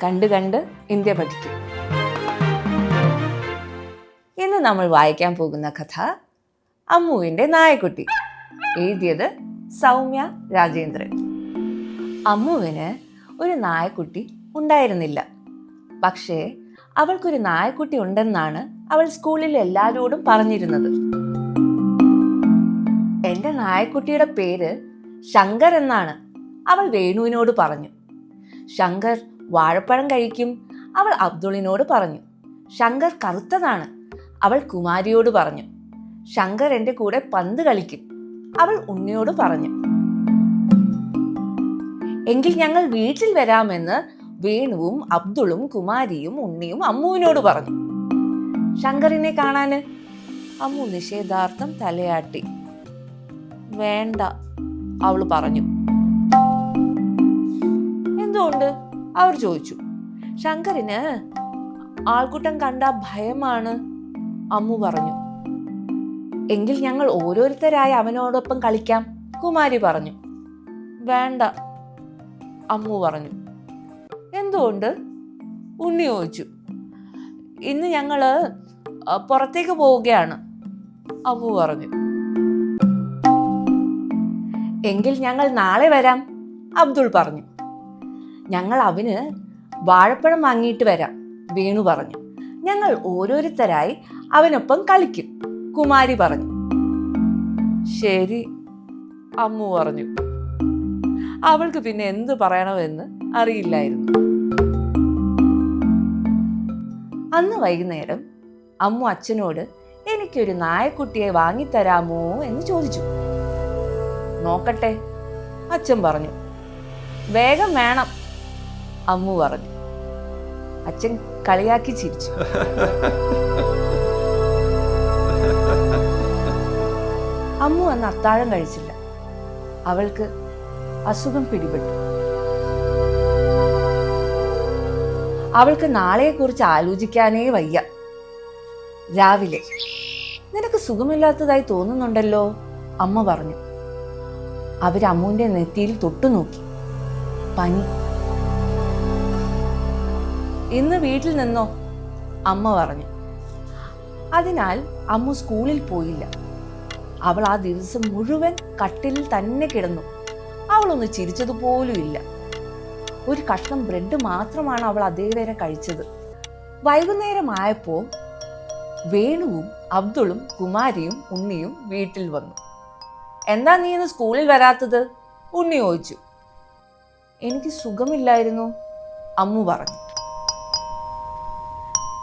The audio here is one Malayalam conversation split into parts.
കണ്ട് കണ്ട് ഇന്ത്യ പഠിക്കും. ഇന്ന് നമ്മൾ വായിക്കാൻ പോകുന്ന കഥ അമ്മുവിൻ്റെ നായക്കുട്ടി. എഴുതിയത് സൗമ്യ രാജേന്ദ്രൻ. അമ്മുവിന് ഒരു നായക്കുട്ടി ഉണ്ടായിരുന്നില്ല. പക്ഷേ അവൾക്കൊരു നായക്കുട്ടി ഉണ്ടെന്നാണ് അവൾ സ്കൂളിൽ എല്ലാവരോടും പറഞ്ഞിരുന്നത്. എൻ്റെ നായക്കുട്ടിയുടെ പേര് ശങ്കർ എന്നാണ് അവൾ വേണുവിനോട് പറഞ്ഞു. ശങ്കർ വാഴപ്പഴം കഴിക്കും, അവൾ അബ്ദുളിനോട് പറഞ്ഞു. ശങ്കർ കറുത്തതാണ്, അവൾ കുമാരിയോട് പറഞ്ഞു. ശങ്കർ എൻ്റെ കൂടെ പന്ത് കളിക്കും, അവൾ ഉണ്ണിയോട് പറഞ്ഞു. എങ്കിൽ ഞങ്ങൾ വീട്ടിൽ വരാമെന്ന് വേണുവും അബ്ദുളും കുമാരിയും ഉണ്ണിയും അമ്മുവിനോട് പറഞ്ഞു. ശങ്കറിനെ കാണാന് അമ്മു നിഷേധാർത്ഥം തലയാട്ടി. വേണ്ട, അവൾ പറഞ്ഞു. എന്തുകൊണ്ട്? അവർ ചോദിച്ചു. ശങ്കറിന് ആൾക്കൂട്ടം കണ്ട ഭയമാണ്, അമ്മു പറഞ്ഞു. എങ്കിൽ ഞങ്ങൾ ഓരോരുത്തരായി അവനോടൊപ്പം കളിക്കാം, കുമാരി പറഞ്ഞു. വേണ്ട, അമ്മു പറഞ്ഞു. എന്തുകൊണ്ട്? ഉണ്ണി ചോദിച്ചു. ഇന്ന് ഞങ്ങള് പുറത്തേക്ക് പോവുകയാണ്, അമ്മു പറഞ്ഞു. എങ്കിൽ ഞങ്ങൾ നാളെ വരാം, അബ്ദുൾ പറഞ്ഞു. ഞങ്ങൾ അവന് വാഴപ്പഴം വാങ്ങിയിട്ട് വരാം, വേണു പറഞ്ഞു. ഞങ്ങൾ ഓരോരുത്തരായി അവനൊപ്പം കളിക്കും, കുമാരി പറഞ്ഞു. ശരി, അമ്മു പറഞ്ഞു. അവൾക്ക് പിന്നെ എന്തു പറയണമെന്ന് അറിയില്ലായിരുന്നു. അന്ന് വൈകുന്നേരം അമ്മു അച്ഛനോട് എനിക്കൊരു നായക്കുട്ടിയെ വാങ്ങിത്തരാമോ എന്ന് ചോദിച്ചു. നോക്കട്ടെ, അച്ഛൻ പറഞ്ഞു. വേഗം വേണം, അമ്മു പറഞ്ഞു. അച്ഛൻ കളിയാക്കി ചിരിച്ചു. അമ്മു അന്ന് അത്താഴം കഴിച്ചില്ല. അവൾക്ക് അസുഖം പിടിപെട്ടു. അവൾക്ക് നാളെയെക്കുറിച്ച് ആലോചിക്കാനേ വയ്യ. രാവിലെ, നിനക്ക് സുഖമില്ലാത്തതായി തോന്നുന്നുണ്ടല്ലോ, അമ്മ പറഞ്ഞു. അവരമ്മുവിന്റെ നെറ്റിയിൽ തൊട്ടുനോക്കി. പനി. ഇന്ന് വീട്ടിൽ നിന്നോ, അമ്മ പറഞ്ഞു. അതിനാൽ അമ്മു സ്കൂളിൽ പോയില്ല. അവൾ ആ ദിവസം മുഴുവൻ കട്ടിലിൽ തന്നെ കിടന്നു. അവളൊന്ന് ചിരിച്ചതുപോലും ഇല്ല. ഒരു കഷ്ണം ബ്രെഡ് മാത്രമാണ് അവൾ അതേവരെ കഴിച്ചത്. വൈകുന്നേരമായപ്പോ വേണുവും അബ്ദുളും കുമാരിയും ഉണ്ണിയും വീട്ടിൽ വന്നു. എന്താ നീ ഇന്ന് സ്കൂളിൽ വരാത്തത്? ഉണ്ണി ചോദിച്ചു. എനിക്ക് സുഖമില്ലായിരുന്നു, അമ്മു പറഞ്ഞു.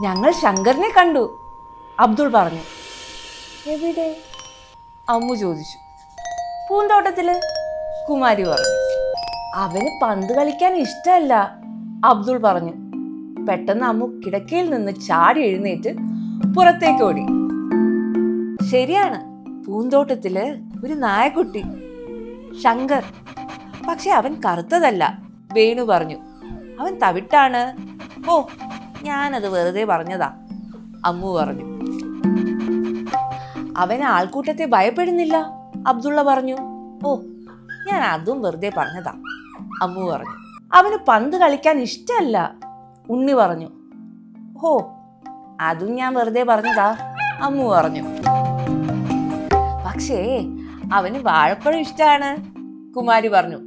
ഞങ്ങൾ ശങ്കറിനെ കണ്ടു, അബ്ദുൾ പറഞ്ഞു. എവിടെ? അമ്മു ചോദിച്ചു. പൂന്തോട്ടത്തില്, കുമാരി പറഞ്ഞു. അവന് പന്ത് കളിക്കാൻ ഇഷ്ടമല്ല, അബ്ദുൾ പറഞ്ഞു. പെട്ടെന്ന് അമ്മു കിടക്കയിൽ നിന്ന് ചാടി എഴുന്നേറ്റ് പുറത്തേക്ക് ഓടി. ശരിയാണ്, പൂന്തോട്ടത്തില് ഒരു നായക്കുട്ടി, ശങ്കർ. പക്ഷെ അവൻ കറുത്തതല്ല, വേണു പറഞ്ഞു. അവൻ തവിട്ടാണ്. ഓ, ഞാനത് വെറുതെ പറഞ്ഞതാ, അമ്മു പറഞ്ഞു. അവൻ ആൾക്കൂട്ടത്തെ ഭയപ്പെടുന്നില്ല, അബ്ദുള്ള പറഞ്ഞു. ഓ, ഞാൻ അതും വെറുതെ പറഞ്ഞതാ, അമ്മു പറഞ്ഞു. അവന് പന്ത് കളിക്കാൻ ഇഷ്ടമല്ല, ഉണ്ണി പറഞ്ഞു. ഓ, അതും ഞാൻ വെറുതെ പറഞ്ഞതാ, അമ്മു പറഞ്ഞു. പക്ഷേ അവന് വാഴപ്പഴം ഇഷ്ടമാണ്, കുമാരി പറഞ്ഞു.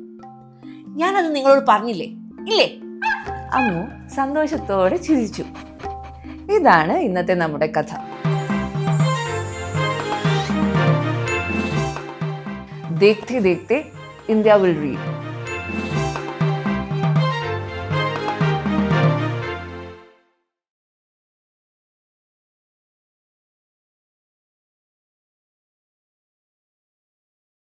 ഞാനത് നിങ്ങളോട് പറഞ്ഞില്ലേ, ഇല്ലേ? അമ്മു സന്തോഷത്തോടെ ചിരിച്ചു. ഇതാണ് ഇന്നത്തെ നമ്മുടെ കഥ. देखते देखते इंडिया विल रीड.